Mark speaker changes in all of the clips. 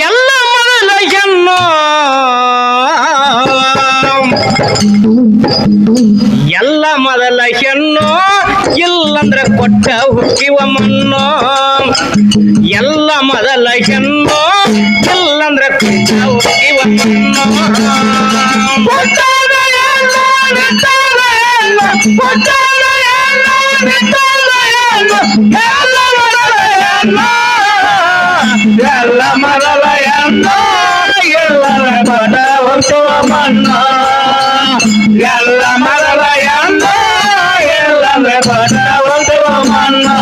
Speaker 1: ಎಲ್ಲ ಮೊದಲ ಹೆಣ್ಣು ಎಲ್ಲ ಮೊದಲ ಹೆಣ್ಣು ಇಲ್ಲಂದ್ರೆ ಕೊಟ್ಟ ಹುಟ್ಟಿವ ಮಣ್ಣು ಎಲ್ಲ ಮೊದಲ ಹೆಣ್ಣು ಇಲ್ಲಂದ್ರೆ ಕೊಟ್ಟ ಹುಟ್ಟಿವ ಮಣ್ಣು
Speaker 2: ಎಲ್ಲ ಮೊದಲ ಹೆಣ್ಣು ಎಲ್ಲರ ಕೊಟ್ಟ ಹುಟ್ಟುವ ಮಣ್ಣು ಎಲ್ಲ ಮೊದಲ ಹೆಣ್ಣು ಎಲ್ಲರ ಕೊಟ್ಟ ಹುಟ್ಟುವ ಮಣ್ಣು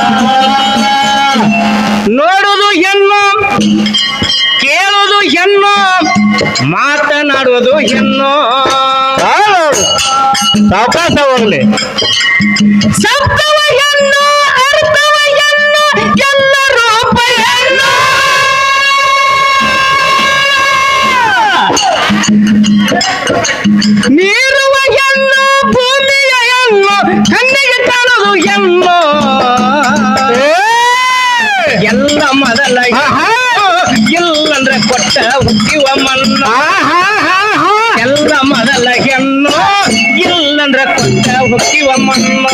Speaker 1: ನೋಡುವುದು ಹೆಣ್ಣು ಕೇಳುವುದು ಹೆಣ್ಣು ಮಾತನಾಡುವುದು ಹೆಣ್ಣು
Speaker 2: ಅವಕಾಶ ಹೋಗ್ಲಿ
Speaker 1: ಶಬ್ದವ ಹೆಣ್ಣು ಅರ್ಥವ ಹೆಣ್ಣು ಎಲ್ಲ ರೂಪ ಹೆಣ್ಣು ನೀರುವ ಹೆಣ್ಣು ಭೂಮಿಯ ಹೆಣ್ಣು ಕಣ್ಣಿಗೆ ಕಾಣುವುದು ಹೆಣ್ಣು ಎಲ್ಲ ಮೊದಲ ಇಲ್ಲಂದ್ರೆ ಕೊಟ್ಟ ಹುಟ್ಟಿವ ಮಣ್ಣು ಎಲ್ಲ ಮೊದಲ ಹೆಣ್ಣು ಇಲ್ಲಂದ್ರೆ ಕೊಟ್ಟ ಹುಟ್ಟಿವ ಮಣ್ಣು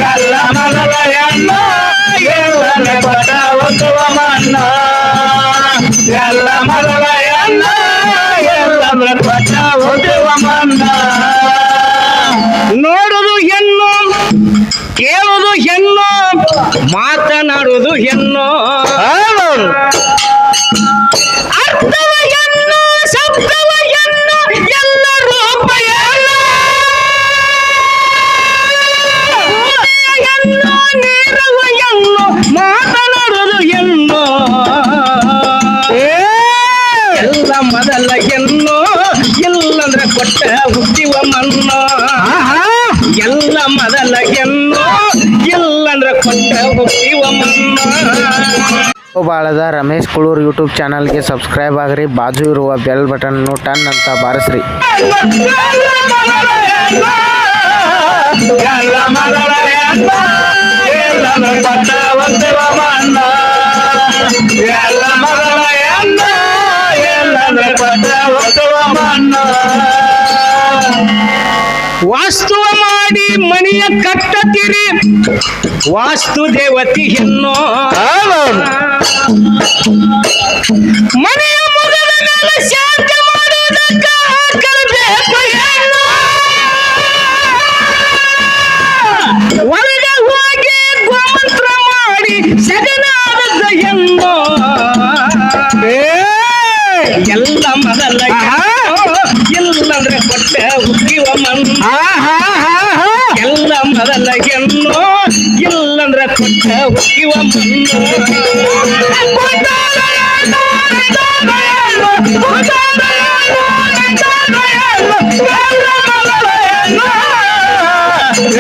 Speaker 2: ಎಲ್ಲ ಮೊದಲ ಹೆಣ್ಣು ಎಲ್ಲರ ಕೊಟ್ಟ ಹುಟ್ಟುವ ಮಣ್ಣು ಎಲ್ಲ ಮೊದಲ ಹೆಣ್ಣು ಎಲ್ಲರ ಕೊಟ್ಟ ಹುಟ್ಟುವ ಮಣ್ಣು
Speaker 1: ನೋಡುವುದು ಹೆಣ್ಣು ಕೇಳುವುದು ಹೆಣ್ಣು ಮಾತನಾಡುವುದು ಹೆಣ್ಣು ಅರ್ಥವ ಹೆಣ್ಣು ಶಬ್ದವ ಹೆಣ್ಣು ಎಲ್ಲ ರೂಪ ಹೆಣ್ಣು ಹೆಣ್ಣು ನೀರುವ ಹೆಣ್ಣು ಮಾತನಾಡುವುದು ಹೆಣ್ಣು ಎಲ್ಲ ಮೊದಲ ಹೆಣ್ಣು ಇಲ್ಲಂದ್ರೆ ಕೊಟ್ಟ ಹುಟ್ಟಿವ ಮಣ್ಣು ಎಲ್ಲ ಮೊದಲ ಹೆಣ್ಣು ಇಲ್ಲಂದ್ರೆ ಕೊಟ್ಟ ಹುಟ್ಟಿವ ಮಣ್ಣು
Speaker 3: ಬಾಳದ ರಮೇಶ್ ಕುಳೂರ್ ಯೂಟ್ಯೂಬ್ ಚಾನಲ್ಗೆ ಸಬ್ಸ್ಕ್ರೈಬ್ ಆಗ್ರಿ ಬಾಜು ಇರುವ ಬೆಲ್ ಬಟನ್ ಟನ್ ಅಂತ ಬಾರಿಸ್ರಿ
Speaker 2: ಎಲ್ಲ ಮೊದಲ ಹೆಣ್ಣು ಎಲ್ಲರ ಕೊಟ್ಟ ಹುಟ್ಟುವ ಮಣ್ಣು ಎಲ್ಲ ಮೊದಲ ಹೆಣ್ಣು ಎಲ್ಲರ ಕೊಟ್ಟ ಹುಟ್ಟುವ ಮಣ್ಣು
Speaker 1: ವಾಸ್ತುವ ಮಾಡಿ ಮನೆಯ ಕಟ್ಟತಿರಿ ವಾಸ್ತು ದೇವತಿ ಹೆಣ್ಣು ಮನೆಯ ಮುಗದ ಮೇಲೆ ಶಾಂತಿ ಮಾಡುವುದಕ್ಕ ಕಲಬೇಕು ಹೆಣ್ಣು ಹೊರಗೆ ಹೋಗಿ ಗೋಮಂತ್ರ ಮಾಡಿ ಸಗನಾದ ಹೆಣ್ಣು ಎಲ್ಲ ಮೊದಲ ಇಲ್ಲಂದ್ರೆ ಕೊಟ್ಟ ಹುಟ್ಟಿವ ಮಣ್ಣು ಎಲ್ಲ ಮೊದಲ ಹೆಣ್ಣು ಇಲ್ಲಂದ್ರೆ ಕೊಟ್ಟ ಹುಟ್ಟಿವ ಮಣ್ಣು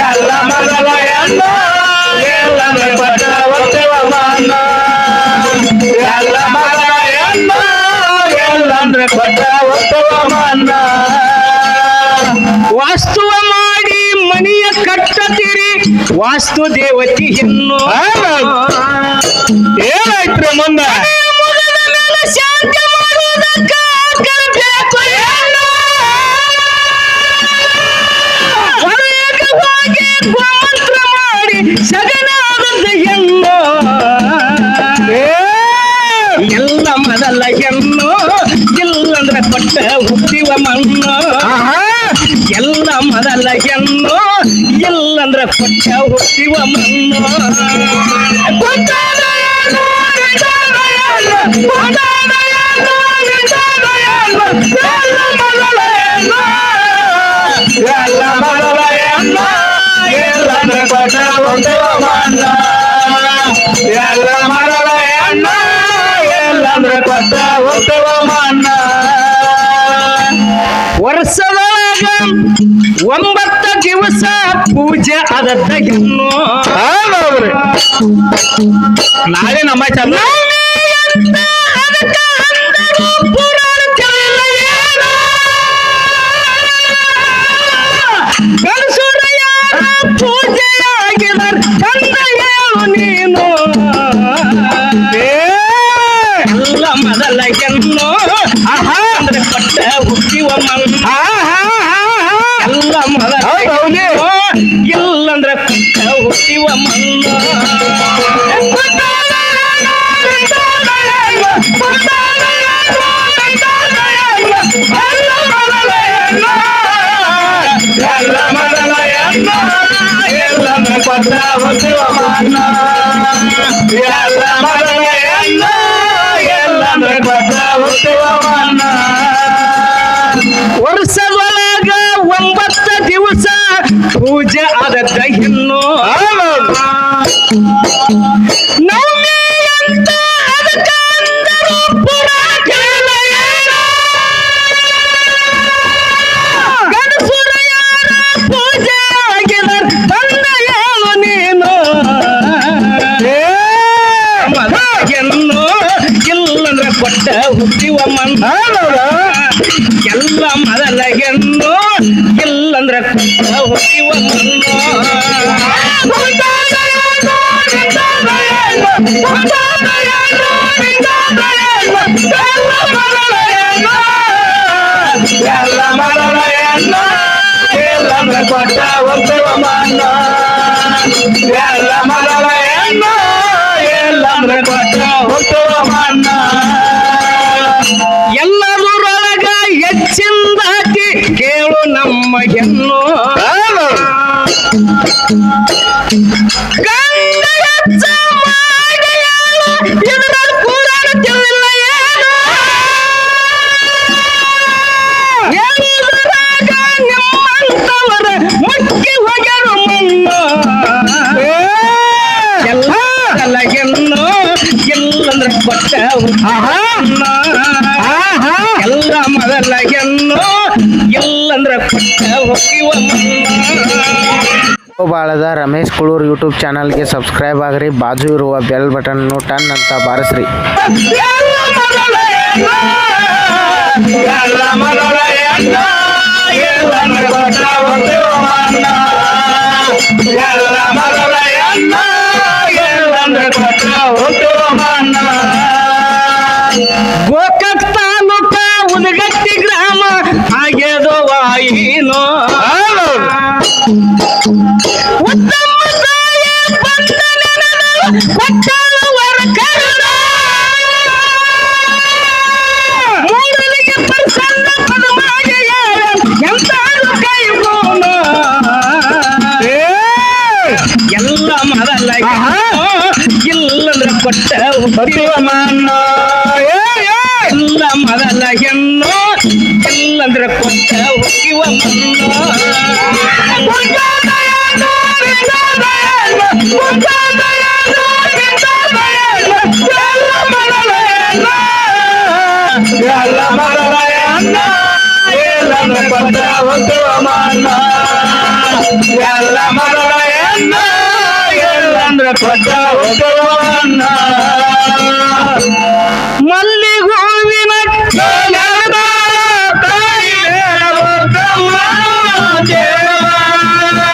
Speaker 2: ಎಲ್ಲ ಮೊದಲ ಹೆಣ್ಣು ಎಲ್ಲರ ಕೊಟ್ಟ ಹುಟ್ಟುವ ಮಣ್ಣು ಎಲ್ಲ ಮೊದಲ ಹೆಣ್ಣು ಎಲ್ಲರ ಕೊಟ್ಟ ಹುಟ್ಟುವ ಮಣ್ಣು
Speaker 1: ವಾಸ್ತುವ ಮಾಡಿ ಮನೆಯ ಕಟ್ಟತಿರಿ ವಾಸ್ತು ದೇವತಿ ಹೆಣ್ಣು
Speaker 2: ಏನಾಯ್ತ್ರಿ ಮುಂದೆ
Speaker 1: ಮುಗದ ಮೇಲೆ ಶಾಂತಿ ಮಾಡುವುದಕ್ಕ ಕಲಬೇಕು ಹೆಣ್ಣು ಹೊರಗೆ ಹೋಗಿ ಗೋಮಂತ್ರ ಮಾಡಿ ಸಗನಾದ ಹೆಣ್ಣು ಎಲ್ಲ ಮೊದಲ ಹೆಣ್ಣು ಇಲ್ಲಂದ್ರೆ ಕೊಟ್ಟ ಹುಟ್ಟಿವ ಮಣ್ಣು ಎಲ್ಲ ಮೊದಲ ಹೆಣ್ಣು ಇಲ್ಲಂದ್ರೆ ಕೊಟ್ಟ ಹುಟ್ಟಿವ ಮಣ್ಣು
Speaker 2: ಎಲ್ಲ ಮೊದಲ ಹೆಣ್ಣು ಎಲ್ಲರ ಕೊಟ್ಟ ಹುಟ್ಟುವ ಮಣ್ಣು ಎಲ್ಲ ಮೊದಲ ಹೆಣ್ಣು ಎಲ್ಲರ ಕೊಟ್ಟ ಹುಟ್ಟುವ ಮಣ್ಣು
Speaker 1: ವರ್ಷದೊಳಗ 9 ದಿವಸ ಪೂಜೆ ಆದದ್ದ ಹೆಣ್ಣು
Speaker 2: ನಾಳೆ ನಮ್ಮ ಚಂದ
Speaker 1: ಹೆಣ್ಣು ಅಂದ್ರೆ ಕೊಟ್ಟ ಹುಟ್ಟಿವ ಮಣ್ಣ ಎಲ್ಲ ಮೊದಲ ಇಲ್ಲಂದ್ರೆ ಕೊಟ್ಟ ಹುಟ್ಟಿವ ಮಣ್ಣ
Speaker 2: ಎಲ್ಲ ಮೊದಲ ಹೆಣ್ಣು ಎಲ್ಲಂದ್ರೆ ಕೊಟ್ಟ ಹುಟ್ಟಿವ ಮಣ್ಣ ಎಲ್ಲ ಮೊದಲ ಹೆಣ್ಣು ಎಲ್ಲಂದ್ರೆ ಕೊಟ್ಟ ಹುಟ್ಟಿವ ಮಣ್ಣ
Speaker 1: ವರ್ಷದೊಳಗ 9 ದಿವಸ ಪೂಜೆ ಆದದ್ದ ಹೆಣ್ಣು ನವಮಿ ಅಂತ ಅದಕ್ಕ ಅಂದರು ಪುರಾಣ ಗಣಸುರ ಯಾರ ಪೂಜೆ ಆಗಿದ ತಂದ ಹೇಳು ನೀನು ಹೆಣ್ಣು ಇಲ್ಲಂದ್ರೆ ಕೊಟ್ಟ ಹುಟ್ಟಿವ ಮಣ್ಣ ಎಲ್ಲ ಮೊದಲ ಹೆಣ್ಣು ಇಲ್ಲಂದ್ರೆ ಕೊಟ್ಟ ಹುಟ್ಟಿವ ಮಣ್ಣು
Speaker 2: ಎಲ್ಲ ಮೊದಲ ಹೆಣ್ಣು ಎಲ್ಲಂದ್ರೆ ಕೊಟ್ಟ ಹುಟ್ಟಿವ ಮಣ್ಣ ಎಲ್ಲ ಮೊದಲ ಹೆಣ್ಣು ಎಲ್ಲಂದ್ರೆ ಕೊಟ್ಟ ಹುಟ್ಟುವ ಮಣ್ಣ
Speaker 1: ಎಲ್ಲದರೊಳಗ ಹೆಚ್ಚಿಂದಾಕಿ ಕೇಳು ನಮ್ಮ ಹೆಣ್ಣು ಗಂಡ ಹೆಚ್ಚ ಮಾಡಿ ಹೇಳು, ಇದರ ಪುರಾಣ ತಿಳಿಲ್ಲ ಏನು ಹೇಳುವುದರಾಗ ನಿಮ್ಮಂತವರ ಮುಕ್ಕಿ ಹೋಗ್ಯಾರು ಮಣ್ಣು ಎಲ್ಲ ಹೆಣ್ಣು ಇಲ್ಲಂದ್ರೆ ಕೊಟ್ಟ ಎಲ್ಲ ಮೊದಲ ಹೆಣ್ಣು ಇಲ್ಲಂದ್ರೆ ಕೊಟ್ಟ ಹೋಗಿವ
Speaker 3: ಬಾಳದ ರಮೇಶ್ ಕುಳೂರ್ ಯೂಟ್ಯೂಬ್ ಚಾನಲ್ಗೆ ಸಬ್ಸ್ಕ್ರೈಬ್ ಆಗ್ರಿ, ಬಾಜು ಇರುವ ಬೆಲ್ ಬಟನ್ ಟನ್ ಅಂತ ಬಾರಿಸ್ರಿ.
Speaker 2: ಎಲ್ಲ ಮೊದಲ ಹೆಣ್ಣು ಎಲ್ಲಂದ್ರೆ ಕೊಟ್ಟ ಹುಟ್ಟಿವ ಮಣ್ಣ ಎಲ್ಲ ಮೊದಲ ಹೆಣ್ಣು ಎಲ್ಲಂದ್ರೆ ಕೊಟ್ಟ ಹುಟ್ಟುವ ಮಣ್ಣ
Speaker 1: ಗೋಕಾಕ್ ತಾಲೂಕ ಉದಗಟ್ಟಿ ಗ್ರಾಮ ಆಗ್ಯದೋ ವಾಯಿನೋ ಉತ್ತಮ ತಾಯಿ ಬಂದ ನೆನದು ಕೊಟ್ಟಳು ವರ ಕರುಣ ಮೂಡಲಿಗೆ ಪ್ರಸನ್ನ ಪದವಾಗಿ ಎಂತಾರು ಕೈಗೋನು ಎಲ್ಲ ಮೊದಲ ಇಲ್ಲಂದ್ರೆ ಕೊಟ್ಟ ಹುಟ್ಟಿವ ಮಣ್ಣ ಎಲ್ಲ ಮೊದಲ ಹೆಣ್ಣು ಇಲ್ಲಂದ್ರೆ ಕೊಟ್ಟ ಹುಟ್ಟಿವ ಮಣ್ಣು
Speaker 2: ಎಲ್ಲ ಮೊದಲ ಹೆಣ್ಣು ಎಲ್ಲಂದ್ರೆ ಕೊಟ್ಟ ಹುಟ್ಟುವ ಮಣ್ಣ ಎಲ್ಲ ಮೊದಲ ಹೆಣ್ಣು ಎಲ್ಲಂದ್ರೆ ಕೊಟ್ಟ ಹುಟ್ಟುವ ಮಣ್ಣ